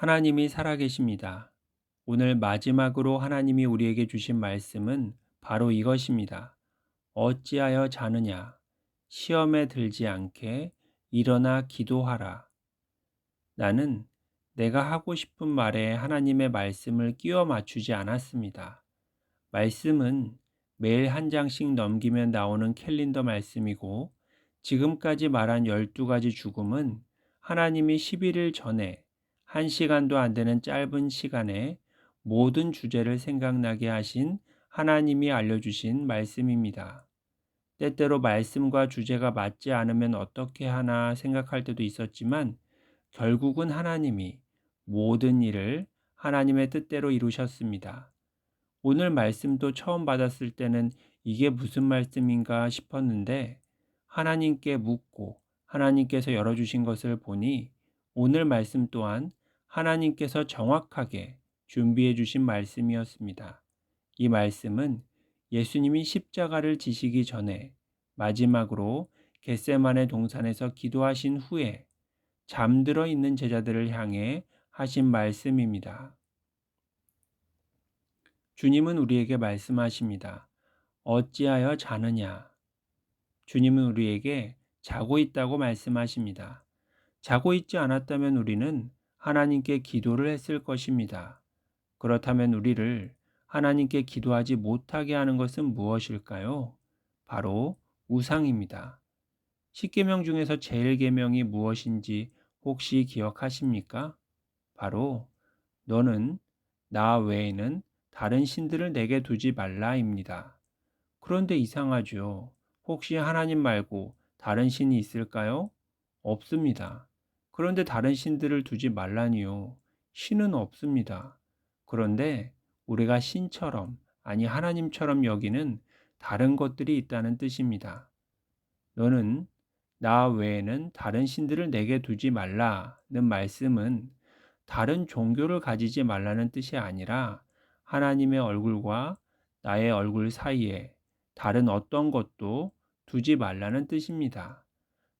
하나님이 살아계십니다. 오늘 마지막으로 하나님이 우리에게 주신 말씀은 바로 이것입니다. 어찌하여 자느냐? 시험에 들지 않게 일어나 기도하라. 나는 내가 하고 싶은 말에 하나님의 말씀을 끼워 맞추지 않았습니다. 말씀은 매일 한 장씩 넘기면 나오는 캘린더 말씀이고, 지금까지 말한 12가지 죽음은 하나님이 11일 전에 1시간도 안 되는 짧은 시간에 모든 주제를 생각나게 하신 하나님이 알려주신 말씀입니다. 때때로 말씀과 주제가 맞지 않으면 어떻게 하나 생각할 때도 있었지만, 결국은 하나님이 모든 일을 하나님의 뜻대로 이루셨습니다. 오늘 말씀도 처음 받았을 때는 이게 무슨 말씀인가 싶었는데, 하나님께 묻고 하나님께서 열어주신 것을 보니 오늘 말씀 또한 하나님께서 정확하게 준비해 주신 말씀이었습니다. 이 말씀은 예수님이 십자가를 지시기 전에 마지막으로 겟세마네 동산에서 기도하신 후에 잠들어 있는 제자들을 향해 하신 말씀입니다. 주님은 우리에게 말씀하십니다. 어찌하여 자느냐? 주님은 우리에게 자고 있다고 말씀하십니다. 자고 있지 않았다면 우리는 하나님께 기도를 했을 것입니다. 그렇다면 우리를 하나님께 기도하지 못하게 하는 것은 무엇일까요? 바로 우상입니다. 십계명 중에서 제일 계명이 무엇인지 혹시 기억하십니까? 바로 너는 나 외에는 다른 신들을 내게 두지 말라입니다. 그런데 이상하죠. 혹시 하나님 말고 다른 신이 있을까요? 없습니다. 그런데 다른 신들을 두지 말라니요. 신은 없습니다. 그런데 우리가 신처럼, 아니 하나님처럼 여기는 다른 것들이 있다는 뜻입니다. 너는 나 외에는 다른 신들을 내게 두지 말라는 말씀은 다른 종교를 가지지 말라는 뜻이 아니라 하나님의 얼굴과 나의 얼굴 사이에 다른 어떤 것도 두지 말라는 뜻입니다.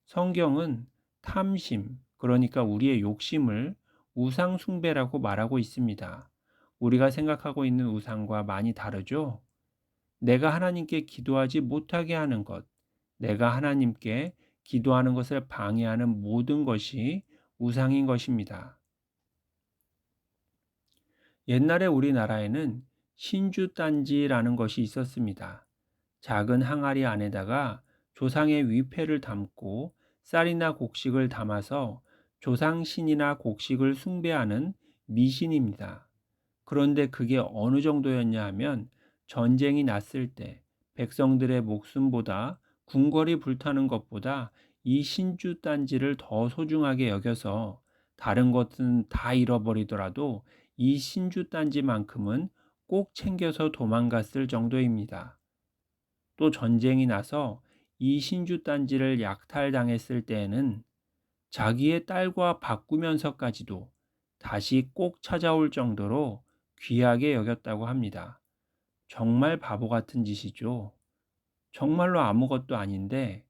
성경은 탐심, 그러니까 우리의 욕심을 우상 숭배라고 말하고 있습니다. 우리가 생각하고 있는 우상과 많이 다르죠? 내가 하나님께 기도하지 못하게 하는 것, 내가 하나님께 기도하는 것을 방해하는 모든 것이 우상인 것입니다. 옛날에 우리나라에는 신주단지라는 것이 있었습니다. 작은 항아리 안에다가 조상의 위패를 담고 쌀이나 곡식을 담아서 조상신이나 곡식을 숭배하는 미신입니다. 그런데 그게 어느 정도였냐 하면 전쟁이 났을 때 백성들의 목숨보다 궁궐이 불타는 것보다 이 신주단지를 더 소중하게 여겨서 다른 것은 다 잃어버리더라도 이 신주단지만큼은 꼭 챙겨서 도망갔을 정도입니다. 또 전쟁이 나서 이 신주단지를 약탈당했을 때에는 자기의 딸과 바꾸면서까지도 다시 꼭 찾아올 정도로 귀하게 여겼다고 합니다. 정말 바보 같은 짓이죠. 정말로 아무것도 아닌데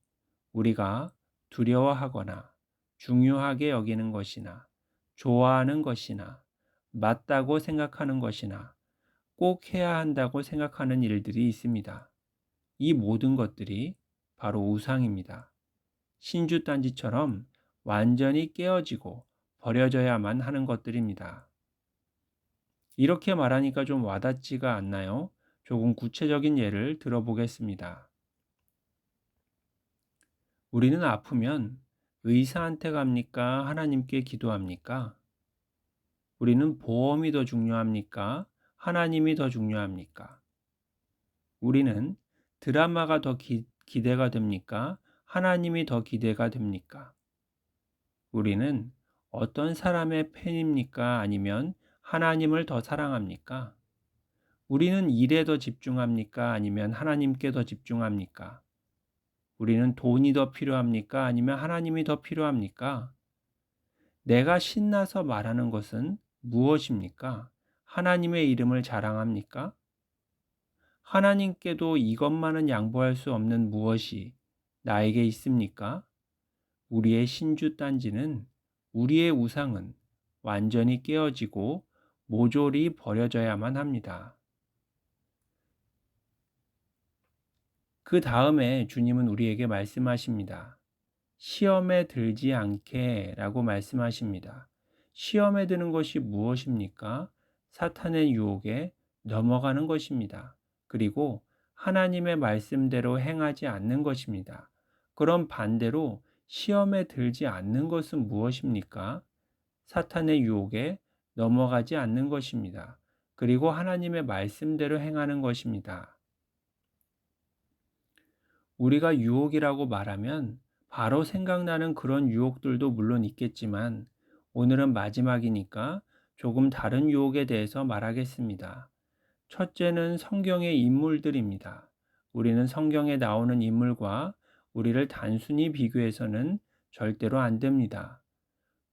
우리가 두려워하거나 중요하게 여기는 것이나 좋아하는 것이나 맞다고 생각하는 것이나 꼭 해야 한다고 생각하는 일들이 있습니다. 이 모든 것들이 바로 우상입니다. 신주단지처럼 완전히 깨어지고 버려져야만 하는 것들입니다. 이렇게 말하니까 좀 와닿지가 않나요? 조금 구체적인 예를 들어보겠습니다. 우리는 아프면 의사한테 갑니까? 하나님께 기도합니까? 우리는 보험이 더 중요합니까? 하나님이 더 중요합니까? 우리는 드라마가 더 기대가 됩니까? 하나님이 더 기대가 됩니까? 우리는 어떤 사람의 팬입니까? 아니면 하나님을 더 사랑합니까? 우리는 일에 더 집중합니까? 아니면 하나님께 더 집중합니까? 우리는 돈이 더 필요합니까? 아니면 하나님이 더 필요합니까? 내가 신나서 말하는 것은 무엇입니까? 하나님의 이름을 자랑합니까? 하나님께도 이것만은 양보할 수 없는 무엇이 나에게 있습니까? 우리의 신주단지는, 우리의 우상은 완전히 깨어지고 모조리 버려져야만 합니다. 그 다음에 주님은 우리에게 말씀하십니다. 시험에 들지 않게 라고 말씀하십니다. 시험에 드는 것이 무엇입니까? 사탄의 유혹에 넘어가는 것입니다. 그리고 하나님의 말씀대로 행하지 않는 것입니다. 그럼 반대로 시험에 들지 않는 것은 무엇입니까? 사탄의 유혹에 넘어가지 않는 것입니다. 그리고 하나님의 말씀대로 행하는 것입니다. 우리가 유혹이라고 말하면 바로 생각나는 그런 유혹들도 물론 있겠지만 오늘은 마지막이니까 조금 다른 유혹에 대해서 말하겠습니다. 첫째는 성경의 인물들입니다. 우리는 성경에 나오는 인물과 우리를 단순히 비교해서는 절대로 안 됩니다.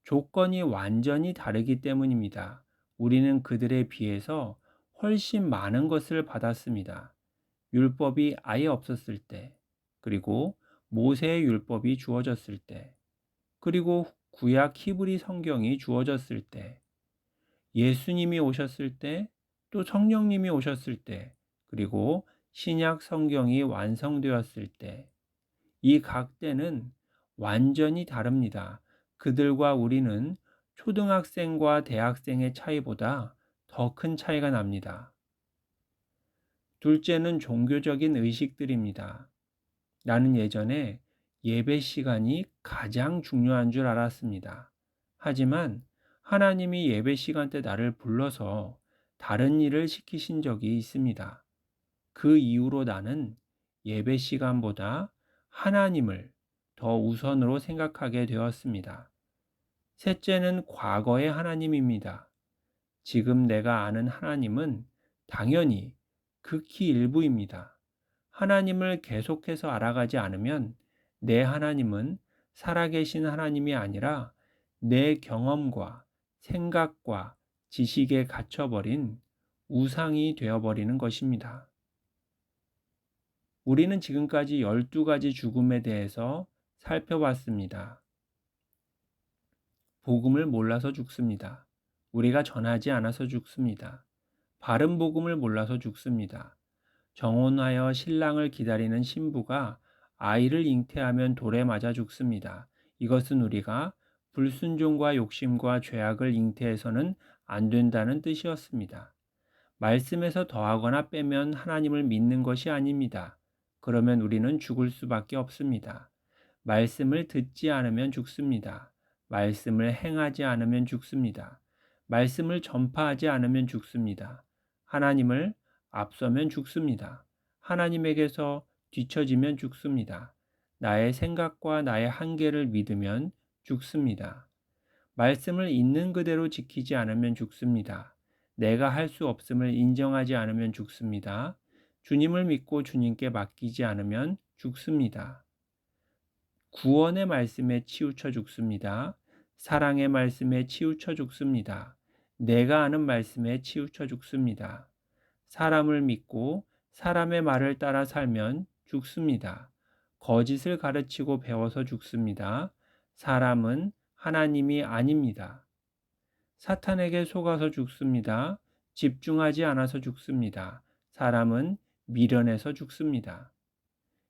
조건이 완전히 다르기 때문입니다. 우리는 그들에 비해서 훨씬 많은 것을 받았습니다. 율법이 아예 없었을 때, 그리고 모세의 율법이 주어졌을 때, 그리고 구약 히브리 성경이 주어졌을 때, 예수님이 오셨을 때, 또 성령님이 오셨을 때, 그리고 신약 성경이 완성되었을 때, 이 각 때는 완전히 다릅니다. 그들과 우리는 초등학생과 대학생의 차이보다 더 큰 차이가 납니다. 둘째는 종교적인 의식들입니다. 나는 예전에 예배 시간이 가장 중요한 줄 알았습니다. 하지만 하나님이 예배 시간 때 나를 불러서 다른 일을 시키신 적이 있습니다. 그 이후로 나는 예배 시간보다 하나님을 더 우선으로 생각하게 되었습니다. 셋째는 과거의 하나님입니다. 지금 내가 아는 하나님은 당연히 극히 일부입니다. 하나님을 계속해서 알아가지 않으면 내 하나님은 살아계신 하나님이 아니라 내 경험과 생각과 지식에 갇혀버린 우상이 되어버리는 것입니다. 우리는 지금까지 12가지 죽음에 대해서 살펴봤습니다. 복음을 몰라서 죽습니다. 우리가 전하지 않아서 죽습니다. 바른 복음을 몰라서 죽습니다. 정혼하여 신랑을 기다리는 신부가 아이를 잉태하면 돌에 맞아 죽습니다. 이것은 우리가 불순종과 욕심과 죄악을 잉태해서는 안 된다는 뜻이었습니다. 말씀에서 더하거나 빼면 하나님을 믿는 것이 아닙니다. 그러면 우리는 죽을 수밖에 없습니다. 말씀을 듣지 않으면 죽습니다. 말씀을 행하지 않으면 죽습니다. 말씀을 전파하지 않으면 죽습니다. 하나님을 앞서면 죽습니다. 하나님에게서 뒤처지면 죽습니다. 나의 생각과 나의 한계를 믿으면 죽습니다. 말씀을 있는 그대로 지키지 않으면 죽습니다. 내가 할 수 없음을 인정하지 않으면 죽습니다. 주님을 믿고 주님께 맡기지 않으면 죽습니다. 구원의 말씀에 치우쳐 죽습니다. 사랑의 말씀에 치우쳐 죽습니다. 내가 아는 말씀에 치우쳐 죽습니다. 사람을 믿고 사람의 말을 따라 살면 죽습니다. 거짓을 가르치고 배워서 죽습니다. 사람은 하나님이 아닙니다. 사탄에게 속아서 죽습니다. 집중하지 않아서 죽습니다. 사람은 미련해서 죽습니다.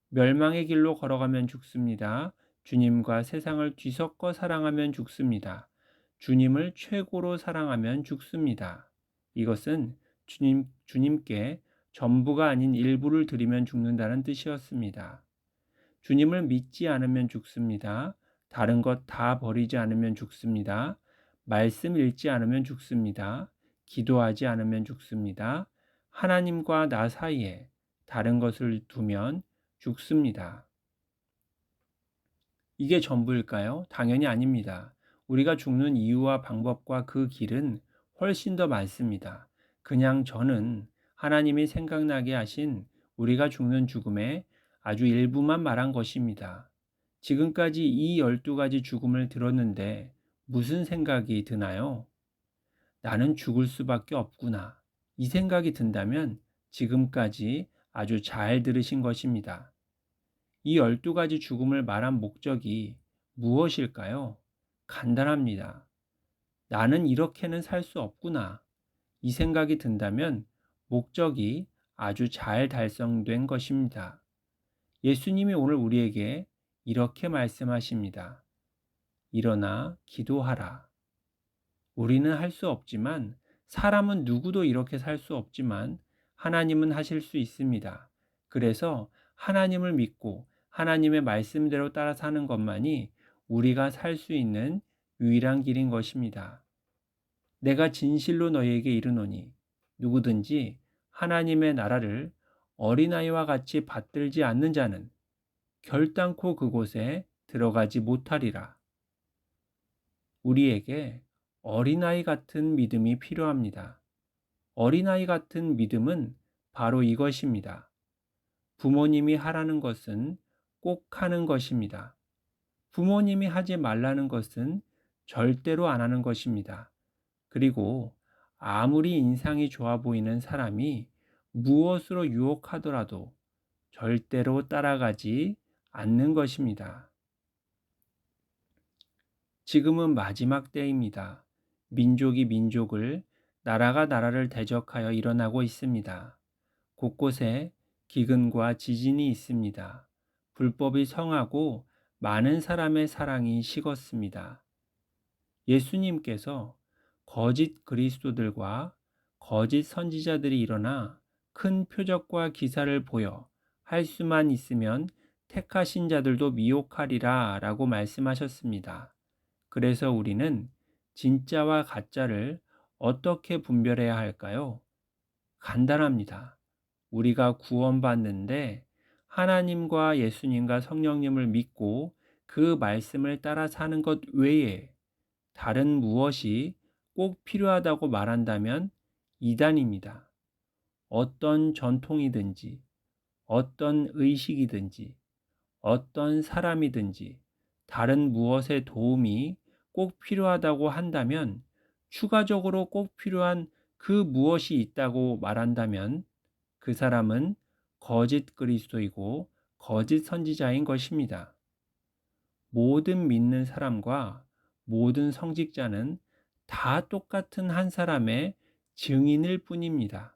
멸망의 길로 걸어가면 죽습니다. 주님과 세상을 뒤섞어 사랑하면 죽습니다. 주님을 최고로 사랑하면 죽습니다. 이것은 주님께 전부가 아닌 일부를 드리면 죽는다는 뜻이었습니다. 주님을 믿지 않으면 죽습니다. 다른 것 다 버리지 않으면 죽습니다. 말씀 읽지 않으면 죽습니다. 기도하지 않으면 죽습니다. 하나님과 나 사이에 다른 것을 두면 죽습니다. 이게 전부일까요? 당연히 아닙니다. 우리가 죽는 이유와 방법과 그 길은 훨씬 더 많습니다. 그냥 저는 하나님이 생각나게 하신 우리가 죽는 죽음의 아주 일부만 말한 것입니다. 지금까지 이 12가지 죽음을 들었는데 무슨 생각이 드나요? 나는 죽을 수밖에 없구나. 이 생각이 든다면 지금까지 아주 잘 들으신 것입니다. 이 12가지 죽음을 말한 목적이 무엇일까요? 간단합니다. 나는 이렇게는 살 수 없구나. 이 생각이 든다면 목적이 아주 잘 달성된 것입니다. 예수님이 오늘 우리에게 이렇게 말씀하십니다. 일어나 기도하라. 우리는 할 수 없지만, 사람은 누구도 이렇게 살 수 없지만 하나님은 하실 수 있습니다. 그래서 하나님을 믿고 하나님의 말씀대로 따라 사는 것만이 우리가 살 수 있는 유일한 길인 것입니다. 내가 진실로 너희에게 이르노니 누구든지 하나님의 나라를 어린아이와 같이 받들지 않는 자는 결단코 그곳에 들어가지 못하리라. 우리에게 어린아이 같은 믿음이 필요합니다. 어린아이 같은 믿음은 바로 이것입니다. 부모님이 하라는 것은 꼭 하는 것입니다. 부모님이 하지 말라는 것은 절대로 안 하는 것입니다. 그리고 아무리 인상이 좋아 보이는 사람이 무엇으로 유혹하더라도 절대로 따라가지 않는 것입니다. 지금은 마지막 때입니다. 민족이 민족을, 나라가 나라를 대적하여 일어나고 있습니다. 곳곳에 기근과 지진이 있습니다. 불법이 성하고 많은 사람의 사랑이 식었습니다. 예수님께서 거짓 그리스도들과 거짓 선지자들이 일어나 큰 표적과 기사를 보여 할 수만 있으면 택하신 자들도 미혹하리라 라고 말씀하셨습니다. 그래서 우리는 진짜와 가짜를 어떻게 분별해야 할까요? 간단합니다. 우리가 구원받는데 하나님과 예수님과 성령님을 믿고 그 말씀을 따라 사는 것 외에 다른 무엇이 꼭 필요하다고 말한다면 이단입니다. 어떤 전통이든지, 어떤 의식이든지, 어떤 사람이든지, 다른 무엇의 도움이 꼭 필요하다고 한다면, 추가적으로 꼭 필요한 그 무엇이 있다고 말한다면 그 사람은 거짓 그리스도이고 거짓 선지자인 것입니다. 모든 믿는 사람과 모든 성직자는 다 똑같은 한 사람의 증인일 뿐입니다.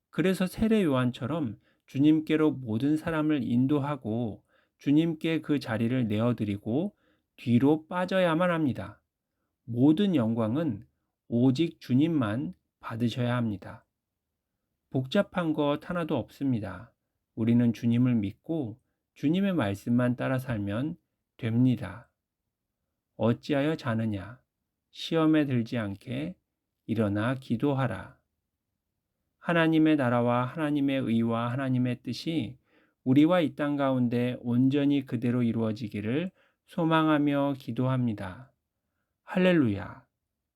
그래서 세례 요한처럼 주님께로 모든 사람을 인도하고 주님께 그 자리를 내어드리고 뒤로 빠져야만 합니다. 모든 영광은 오직 주님만 받으셔야 합니다. 복잡한 것 하나도 없습니다. 우리는 주님을 믿고 주님의 말씀만 따라 살면 됩니다. 어찌하여 자느냐? 시험에 들지 않게 일어나 기도하라. 하나님의 나라와 하나님의 의와 하나님의 뜻이 우리와 이 땅 가운데 온전히 그대로 이루어지기를 소망하며 기도합니다. 할렐루야.